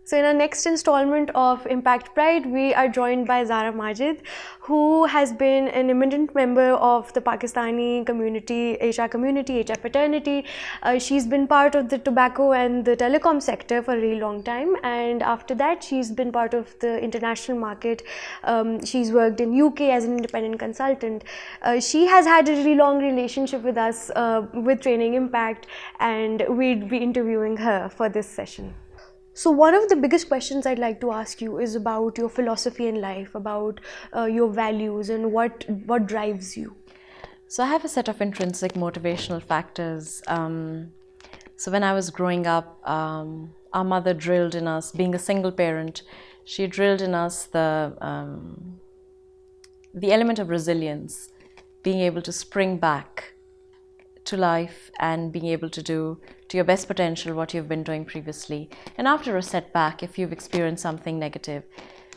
So in our next installment of Impact Pride, we are joined by Zahra Majid, who has been an eminent member of the Pakistani community, Asia community, Asia fraternity. She's been part of the tobacco and the telecom sector for a really long time, and after that she's been part of the international market. She's worked in UK as an independent consultant. She has had a really long relationship with us, with Training Impact, and we'd be interviewing her for this session. So one of the biggest questions I'd like to ask you is about your philosophy in life, about your values and what drives you. So I have a set of intrinsic motivational factors. So when I was growing up, our mother drilled in us, being a single parent, she drilled in us the element of resilience, being able to spring back to life and being able to do to your best potential what you've been doing previously. And after a setback, if you've experienced something negative,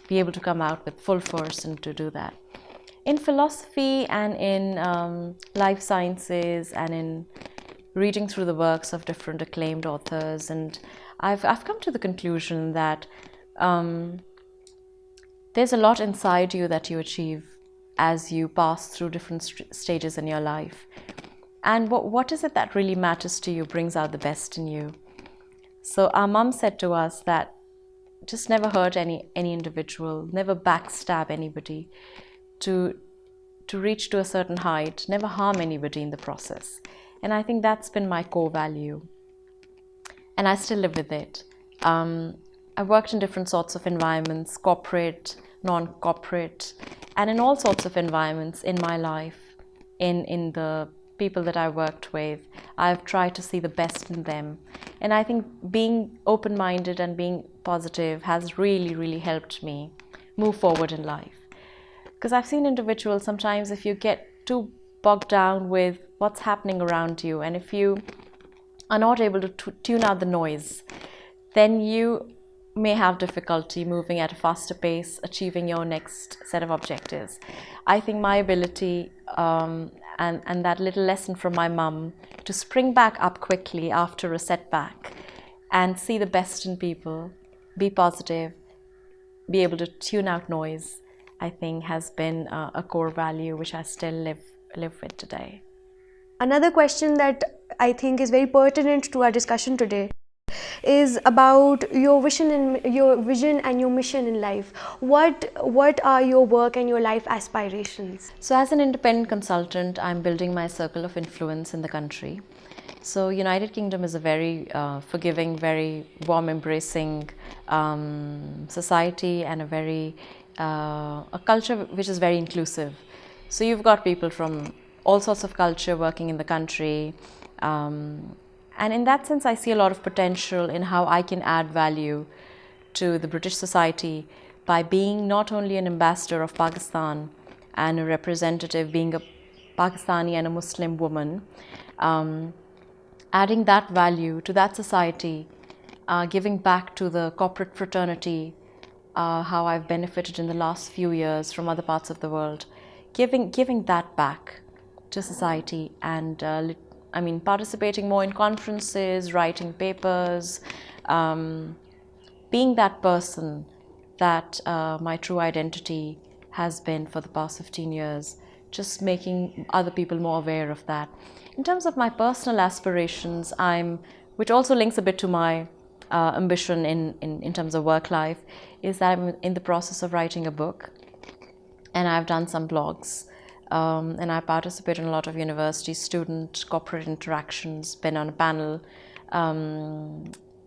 be able to come out with full force and to do that. In philosophy and in life sciences and in reading through the works of different acclaimed authors, and I've come to the conclusion that there's a lot inside you that you achieve as you pass through different stages in your life. And what is it that really matters to you, brings out the best in you. So our mom said to us that just never hurt any individual, never backstab anybody, to reach to a certain height, never harm anybody in the process. And I think that's been my core value. And I still live with it. I've worked in different sorts of environments, corporate, non-corporate, and in all sorts of environments in my life, in the people that I worked with, I've tried to see the best in them. And I think being open-minded and being positive has really, really helped me move forward in life. Because I've seen individuals sometimes, if you get too bogged down with what's happening around you, and if you are not able to tune out the noise, then you may have difficulty moving at a faster pace, achieving your next set of objectives. I think my ability and that little lesson from my mum to spring back up quickly after a setback and see the best in people, be positive, be able to tune out noise, I think has been a core value which I still live with today. Another question that I think is very pertinent to our discussion today is about your vision and your mission in life. What are your work and your life aspirations? So as an independent consultant, I'm building my circle of influence in the country. So United Kingdom is a very forgiving, very warm, embracing society, and a culture which is very inclusive. So you've got people from all sorts of culture working in the country. And in that sense, I see a lot of potential in how I can add value to the British society by being not only an ambassador of Pakistan and a representative, being a Pakistani and a Muslim woman, adding that value to that society, giving back to the corporate fraternity, how I've benefited in the last few years from other parts of the world, giving that back to society, and participating more in conferences, writing papers, being that person that my true identity has been for the past 15 years, just making other people more aware of that. In terms of my personal aspirations, which also links a bit to my ambition in terms of work life, is that I'm in the process of writing a book, and I've done some blogs. And I participate in a lot of university student corporate interactions, been on a panel,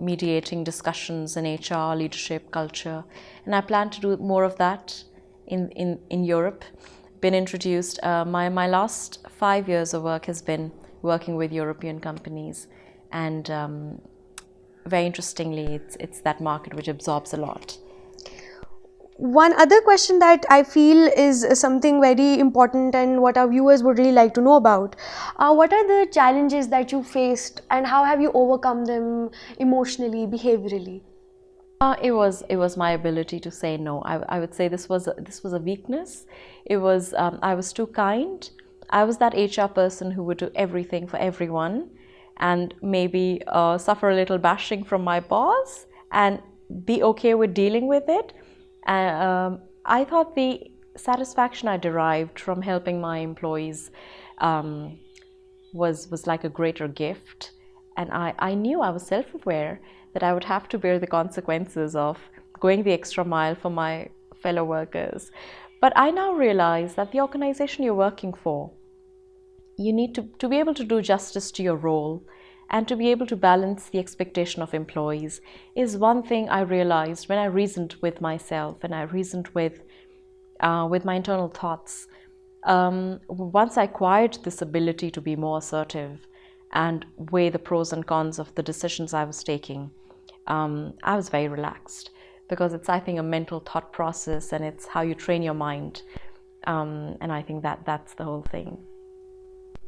mediating discussions in HR, leadership, culture, and I plan to do more of that in Europe. Been introduced, my last 5 years of work has been working with European companies, and very interestingly, it's that market which absorbs a lot. One other question that I feel is something very important and what our viewers would really like to know about. What are the challenges that you faced and how have you overcome them emotionally, behaviorally? It was my ability to say no. I would say this was a weakness. I was too kind. I was that HR person who would do everything for everyone and maybe suffer a little bashing from my boss, and be okay with dealing with it. I thought the satisfaction I derived from helping my employees was like a greater gift. And I knew, I was self-aware that I would have to bear the consequences of going the extra mile for my fellow workers. But I now realize that the organization you're working for, you need to be able to do justice to your role and to be able to balance the expectation of employees is one thing I realized when I reasoned with myself and I reasoned with my internal thoughts. Once I acquired this ability to be more assertive and weigh the pros and cons of the decisions I was taking, I was very relaxed, because it's, I think, a mental thought process, and it's how you train your mind. And I think that's the whole thing.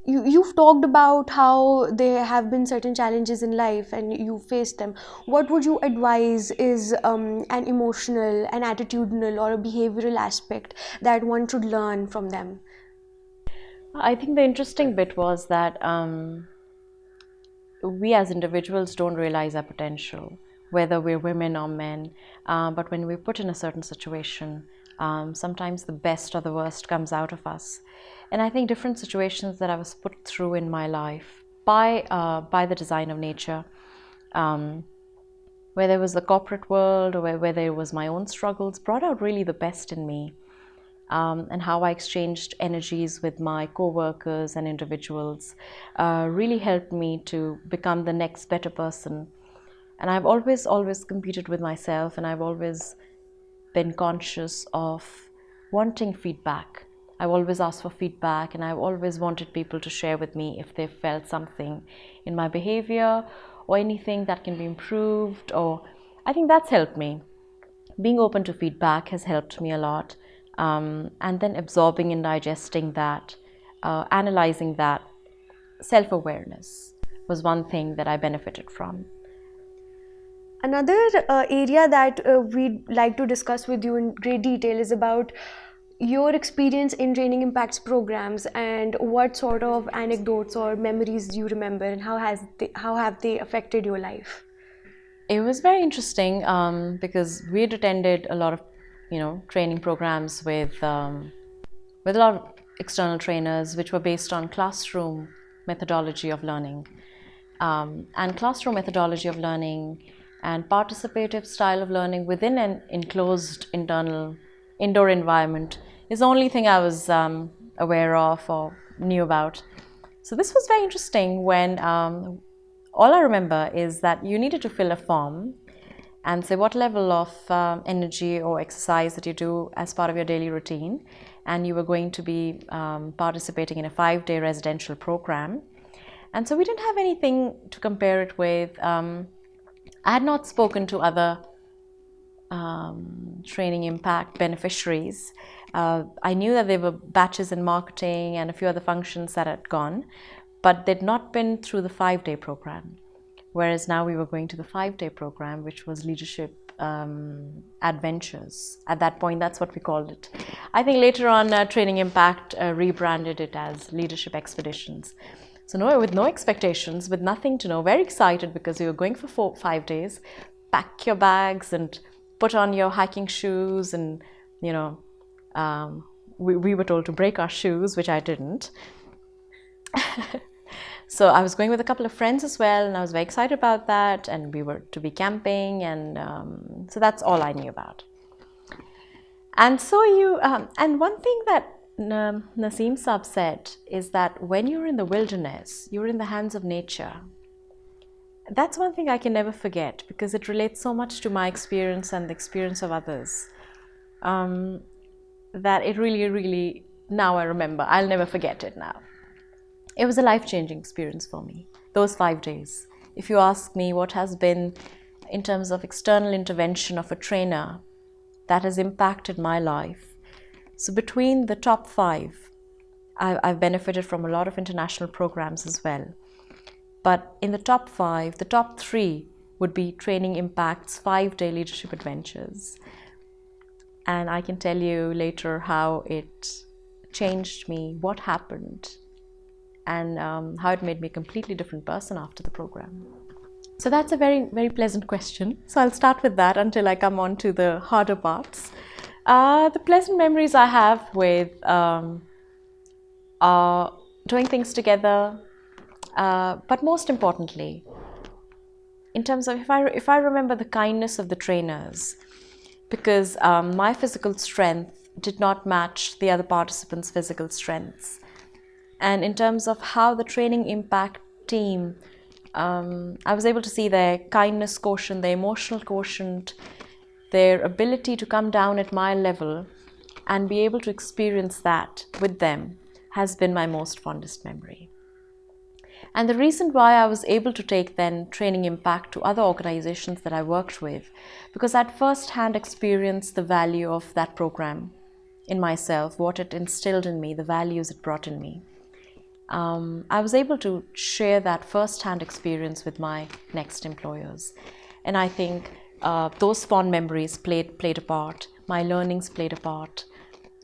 You've talked about how there have been certain challenges in life and you faced them. What would you advise is an emotional, an attitudinal, or a behavioral aspect that one should learn from them? I think the interesting bit was that we as individuals don't realize our potential, whether we're women or men. But when we're put in a certain situation, sometimes the best or the worst comes out of us. And I think different situations that I was put through in my life by the design of nature, whether it was the corporate world or whether it was my own struggles, brought out really the best in me. And how I exchanged energies with my co-workers and individuals really helped me to become the next better person. And I've always competed with myself, and I've always been conscious of wanting feedback. I've always asked for feedback, and I've always wanted people to share with me if they felt something in my behavior or anything that can be improved. Or I think that's helped me. Being open to feedback has helped me a lot. And then absorbing and digesting that, analyzing that, self-awareness was one thing that I benefited from. Another area that we'd like to discuss with you in great detail is about your experience in training impacts programs, and what sort of anecdotes or memories do you remember, and how have they affected your life? It was very interesting because we had attended a lot of training programs with a lot of external trainers, which were based on classroom methodology of learning. And classroom methodology of learning and participative style of learning within an enclosed indoor environment is the only thing I was aware of or knew about. So this was very interesting when all I remember is that you needed to fill a form and say what level of energy or exercise that you do as part of your daily routine. And you were going to be participating in a 5-day residential program. And so we didn't have anything to compare it with. I had not spoken to other training impact beneficiaries. I knew that there were batches in marketing and a few other functions that had gone, but they'd not been through the 5-day program. Whereas now we were going to the 5-day program, which was leadership adventures. At that point, that's what we called it. I think later on, Training Impact rebranded it as Leadership Expeditions. So with no expectations, with nothing to know, very excited because we were going for 5 days. Pack your bags and put on your hiking shoes, and we were told to break our shoes, which I didn't. So I was going with a couple of friends as well, and I was very excited about that, and we were to be camping, and so that's all I knew about. And so and one thing that Naseem Saab said is that when you're in the wilderness, you're in the hands of nature. That's one thing I can never forget, because it relates so much to my experience and the experience of others, that it really, really, now I remember, I'll never forget it now. It was a life-changing experience for me, those 5 days. If you ask me what has been, in terms of external intervention of a trainer, that has impacted my life. So between the top 5, I've benefited from a lot of international programs as well. But in the top 5, the top 3 would be Training Impact's 5-day leadership adventures. And I can tell you later how it changed me, what happened, and how it made me a completely different person after the program. So that's a very, very pleasant question. So I'll start with that until I come on to the harder parts. The pleasant memories I have with are doing things together, but most importantly, in terms of if I remember the kindness of the trainers, because my physical strength did not match the other participants' physical strengths. And in terms of how the training impact team, I was able to see their kindness quotient, their emotional quotient, their ability to come down at my level and be able to experience that with them has been my most fondest memory. And the reason why I was able to take then training impact to other organizations that I worked with, because I'd first-hand experienced the value of that program in myself, what it instilled in me, the values it brought in me. I was able to share that first-hand experience with my next employers. And I think those fond memories played a part, my learnings played a part,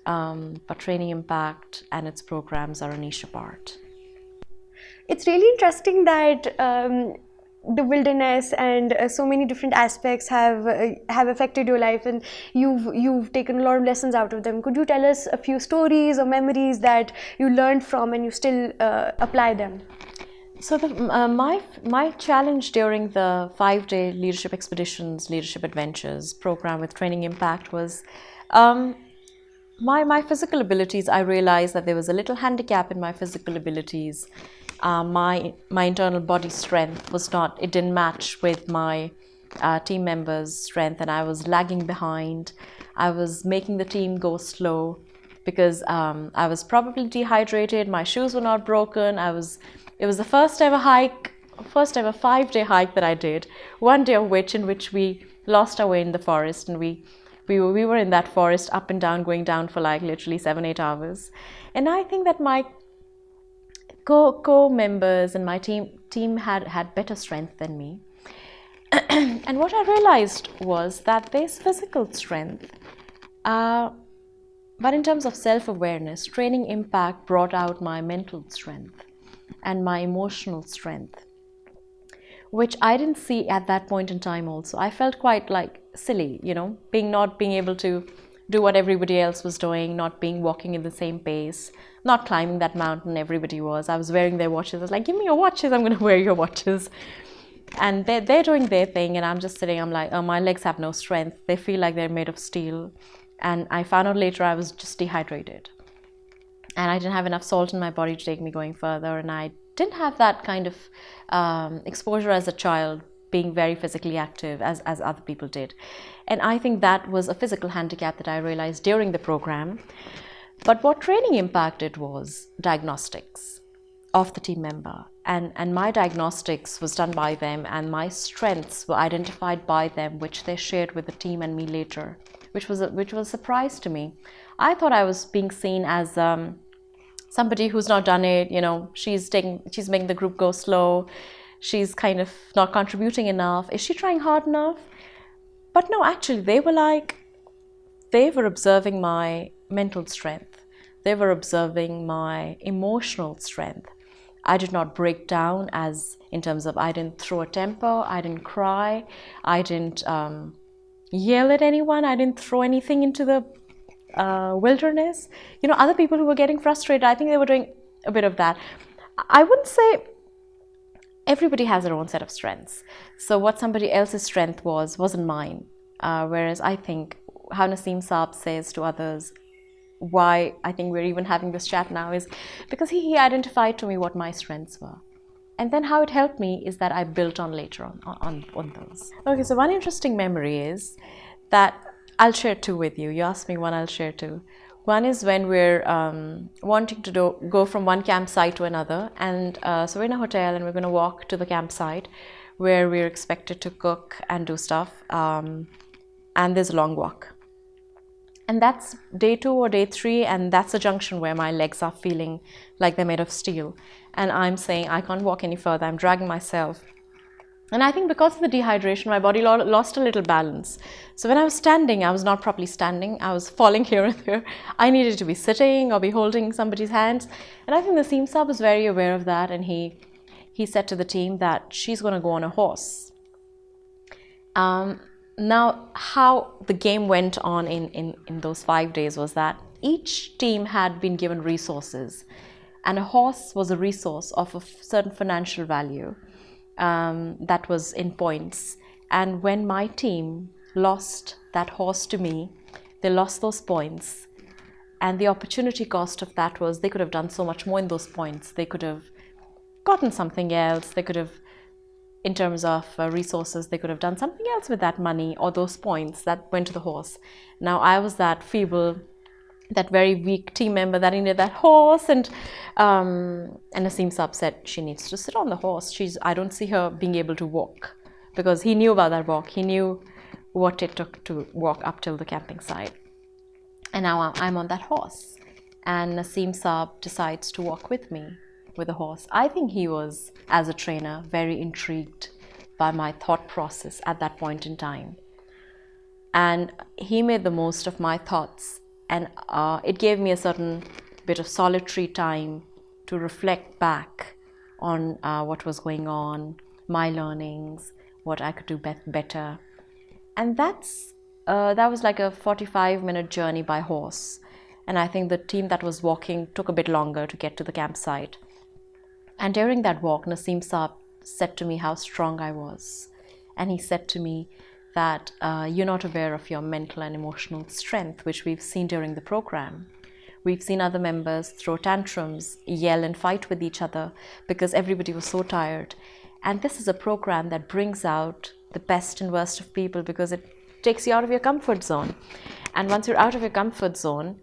but training impact and its programs are a niche part. It's really interesting that the wilderness and so many different aspects have affected your life, and you've taken a lot of lessons out of them. Could you tell us a few stories or memories that you learned from and you still apply them? So my challenge during the 5-day leadership expeditions, leadership adventures program with training impact was my physical abilities. I realized that there was a little handicap in my physical abilities. My internal body strength it didn't match with my team members' strength, and I was lagging behind. I was making the team go slow because I was probably dehydrated. My shoes were not broken. It was the first ever 5-day hike that I did. One day of which in which we lost our way in the forest, and we were in that forest up and down, going down for like literally 7-8 hours. And I think that my co-members and my team had better strength than me. And what I realized was that there's physical strength, but in terms of self-awareness, training impact brought out my mental strength and my emotional strength, which I didn't see at that point in time also. I felt quite like silly, not being able to do what everybody else was doing, not walking in the same pace, not climbing that mountain everybody was. I was wearing their watches. I was like, give me your watches, I'm going to wear your watches. And they're doing their thing, and I'm just sitting, I'm like, oh, my legs have no strength. They feel like they're made of steel. And I found out later I was just dehydrated. And I didn't have enough salt in my body to take me going further. And I didn't have that kind of exposure as a child, being very physically active as other people did. And I think that was a physical handicap that I realized during the program. But what training impacted was diagnostics of the team member. And my diagnostics was done by them, and my strengths were identified by them, which they shared with the team and me later, which was a surprise to me. I thought I was being seen as somebody who's not done it, she's making the group go slow, she's kind of not contributing enough, is she trying hard enough? But no, actually they were observing my mental strength, they were observing my emotional strength. I did not break down in terms of I didn't throw a temper, I didn't cry, I didn't yell at anyone, I didn't throw anything into the wilderness. Other people who were getting frustrated, I think they were doing a bit of that. I wouldn't say everybody has their own set of strengths. So what somebody else's strength wasn't mine. Whereas I think how Naseem Saab says to others, why I think we're even having this chat now is because he identified to me what my strengths were. And then how it helped me is that I built on later on those. Okay, so one interesting memory is that I'll share two with you. You asked me one, I'll share two. One is when we're wanting to go from one campsite to another. And so we're in a hotel and we're going to walk to the campsite where we're expected to cook and do stuff. And there's a long walk. And that's day 2 or day 3, and that's a junction where my legs are feeling like they're made of steel. And I'm saying, I can't walk any further, I'm dragging myself. And I think because of the dehydration, my body lost a little balance. So when I was standing, I was not properly standing, I was falling here and there. I needed to be sitting or be holding somebody's hands. And I think Naseem Saab was very aware of that, and he he said to the team that she's going to go on a horse. Now, how the game went on in those 5 days was that each team had been given resources, and a horse was a resource of a certain financial value that was in points. And when my team lost that horse to me, they lost those points. And the opportunity cost of that was they could have done so much more in those points. They could have gotten something else. They could have, in terms of resources, they could have done something else with that money or those points that went to the horse. Now, I was that feeble, that very weak team member that needed that horse, and Naseem Saab said she needs to sit on the horse. I don't see her being able to walk, because he knew about that walk. He knew what it took to walk up till the camping site. And now I'm on that horse, and Naseem Saab decides to walk with me with the horse. I think he was, as a trainer, very intrigued by my thought process at that point in time. And he made the most of my thoughts, and it gave me a certain bit of solitary time to reflect back on what was going on, my learnings, what I could do better. And that was like a 45-minute journey by horse. And I think the team that was walking took a bit longer to get to the campsite. And during that walk, Naseem Saab said to me how strong I was. And he said to me that you're not aware of your mental and emotional strength, which we've seen during the program. We've seen other members throw tantrums, yell and fight with each other because everybody was so tired. And this is a program that brings out the best and worst of people, because it takes you out of your comfort zone. And once you're out of your comfort zone,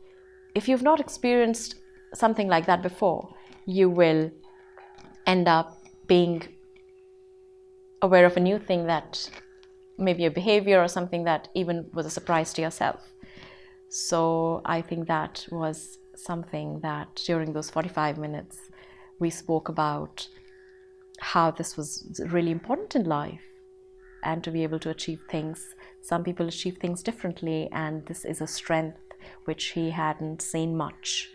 if you've not experienced something like that before, you will end up being aware of a new thing, that maybe a behavior or something that even was a surprise to yourself. So I think that was something that during those 45 minutes we spoke about, how this was really important in life, and to be able to achieve things. Some people achieve things differently, and this is a strength which he hadn't seen much.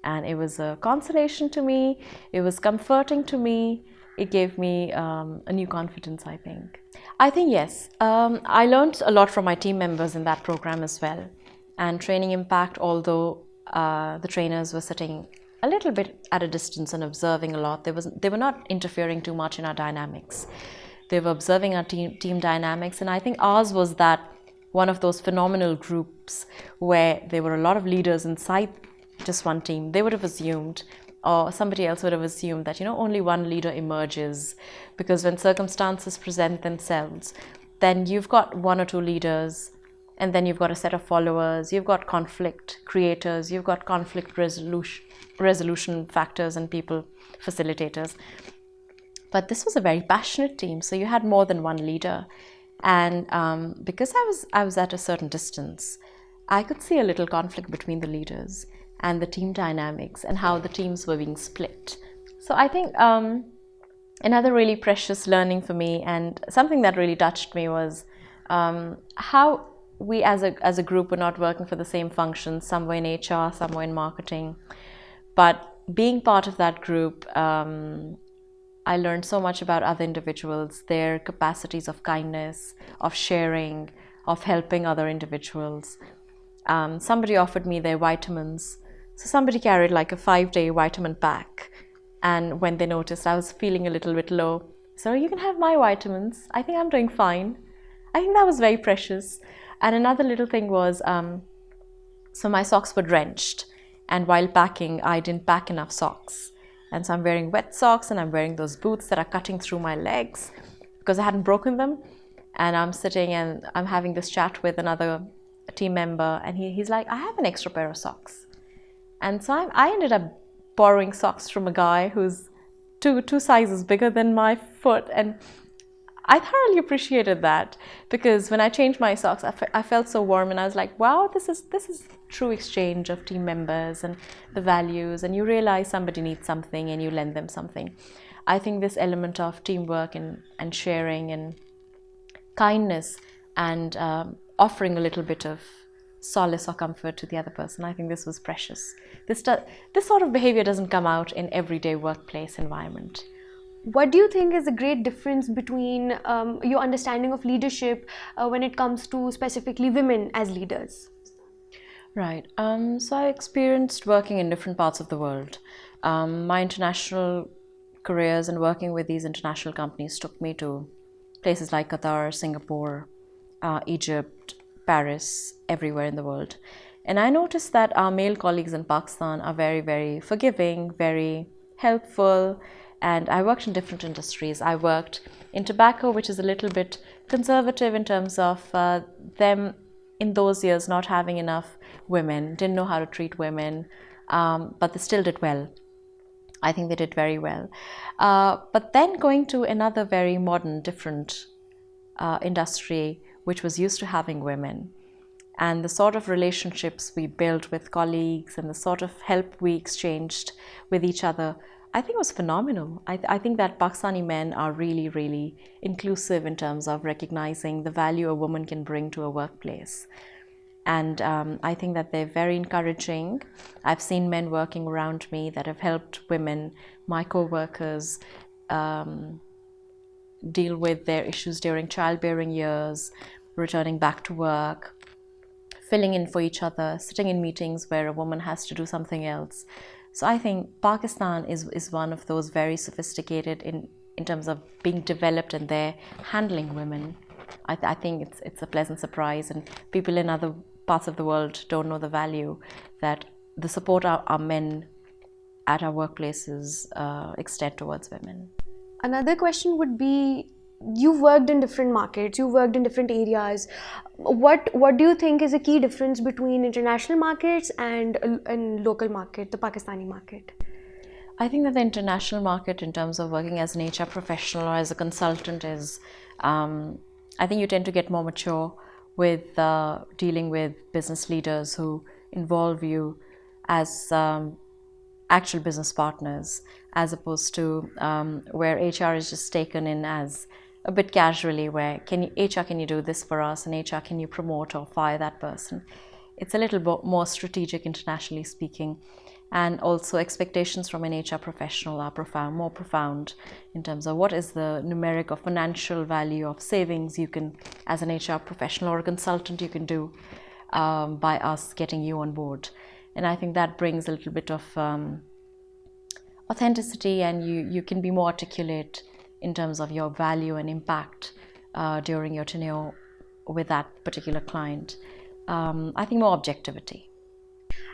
And it was a consolation to me, it was comforting to me, it gave me a new confidence, I think. I think yes, I learned a lot from my team members in that program as well. And Training Impact, although the trainers were sitting a little bit at a distance and observing a lot, they were not interfering too much in our dynamics. They were observing our team dynamics, and I think ours was that one of those phenomenal groups where there were a lot of leaders inside just one team. They would have assumed, or somebody else would have assumed, that only one leader emerges, because when circumstances present themselves, then you've got one or two leaders, and then you've got a set of followers, you've got conflict creators, you've got conflict resolution factors and people facilitators. But this was a very passionate team, so you had more than one leader. And because I was at a certain distance, I could see a little conflict between the leaders and the team dynamics and how the teams were being split. So I think another really precious learning for me, and something that really touched me, was how we as a group were not working for the same functions. Some were in HR, some were in marketing. But being part of that group, I learned so much about other individuals, their capacities of kindness, of sharing, of helping other individuals. Somebody offered me their vitamins. So somebody carried like a 5-day vitamin pack. And when they noticed I was feeling a little bit low, so you can have my vitamins. I think I'm doing fine. I think that was very precious. And another little thing was, so my socks were drenched. And while packing, I didn't pack enough socks. And so I'm wearing wet socks, and I'm wearing those boots that are cutting through my legs because I hadn't broken them. And I'm sitting and I'm having this chat with another team member, and he's like, I have an extra pair of socks. And so I ended up borrowing socks from a guy who's two sizes bigger than my foot. And I thoroughly appreciated that, because when I changed my socks, I felt so warm, and I was like, wow, this is true exchange of team members and the values, and you realize somebody needs something and you lend them something. I think this element of teamwork and sharing and kindness and offering a little bit of solace or comfort to the other person, I think this was precious. This sort of behavior doesn't come out in everyday workplace environment. What do you think is the great difference between your understanding of leadership when it comes to specifically women as leaders? Right. So I experienced working in different parts of the world. My international careers and working with these international companies took me to places like Qatar, Singapore, Egypt, Paris, everywhere in the world. And I noticed that our male colleagues in Pakistan are very, very forgiving, very helpful. And I worked in different industries. I worked in tobacco, which is a little bit conservative in terms of them in those years not having enough women, didn't know how to treat women, but they still did well. I think they did very well. But then going to another very modern, different industry, which was used to having women, and the sort of relationships we built with colleagues and the sort of help we exchanged with each other, I think was phenomenal. I think that Pakistani men are really, really inclusive in terms of recognizing the value a woman can bring to a workplace. And I think that they're very encouraging. I've seen men working around me that have helped women, my co-workers, deal with their issues during childbearing years, returning back to work, filling in for each other, sitting in meetings where a woman has to do something else. So I think Pakistan is one of those very sophisticated in terms of being developed and their handling women. I think it's a pleasant surprise, and people in other parts of the world don't know the value that the support our men at our workplaces extend towards women. Another question would be, you've worked in different markets, you've worked in different areas. What do you think is a key difference between international markets and local market, the Pakistani market? I think that the international market, in terms of working as an HR professional or as a consultant, is I think you tend to get more mature with dealing with business leaders who involve you as actual business partners, as opposed to where HR is just taken in as a bit casually, where HR, can you do this for us, and HR, can you promote or fire that person? It's a little more strategic, internationally speaking. And also expectations from an HR professional are more profound in terms of what is the numeric or financial value of savings you can, as an HR professional or a consultant, you can do by us getting you on board. And I think that brings a little bit of authenticity, and you can be more articulate in terms of your value and impact during your tenure with that particular client. I think more objectivity.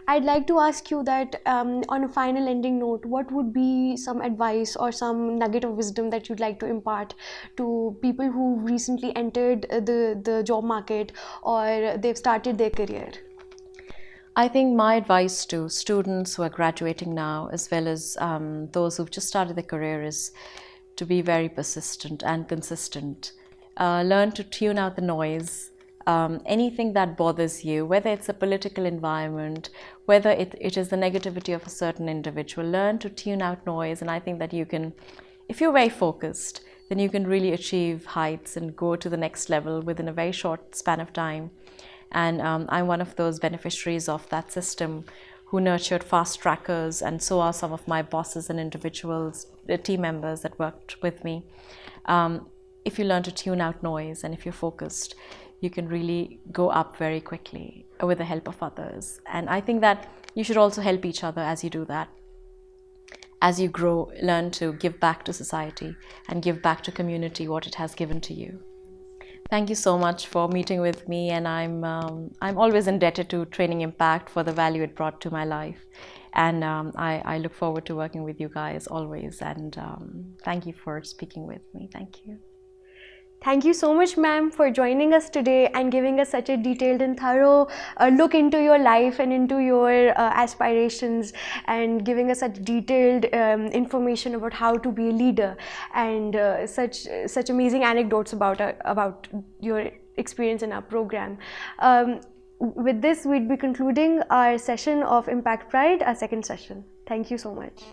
I'd like to ask you that on a final ending note, what would be some advice or some nugget of wisdom that you'd like to impart to people who recently entered the job market or they've started their career? I think my advice to students who are graduating now, as well as those who've just started their career, is to be very persistent and consistent. Learn to tune out the noise. Anything that bothers you, whether it's a political environment, whether it is the negativity of a certain individual, learn to tune out noise. And I think that you can, if you're very focused, then you can really achieve heights and go to the next level within a very short span of time. And I'm one of those beneficiaries of that system who nurtured fast trackers, and so are some of my bosses and individuals, the team members that worked with me. If you learn to tune out noise and if you're focused, you can really go up very quickly with the help of others. And I think that you should also help each other as you do that. As you grow, learn to give back to society and give back to community what it has given to you. Thank you so much for meeting with me, and I'm always indebted to Training Impact for the value it brought to my life. And I look forward to working with you guys always. And thank you for speaking with me. Thank you. Thank you so much, ma'am, for joining us today and giving us such a detailed and thorough look into your life and into your aspirations, and giving us such detailed information about how to be a leader, and such amazing anecdotes about your experience in our program. With this, we'd be concluding our session of Impact Pride, our second session. Thank you so much.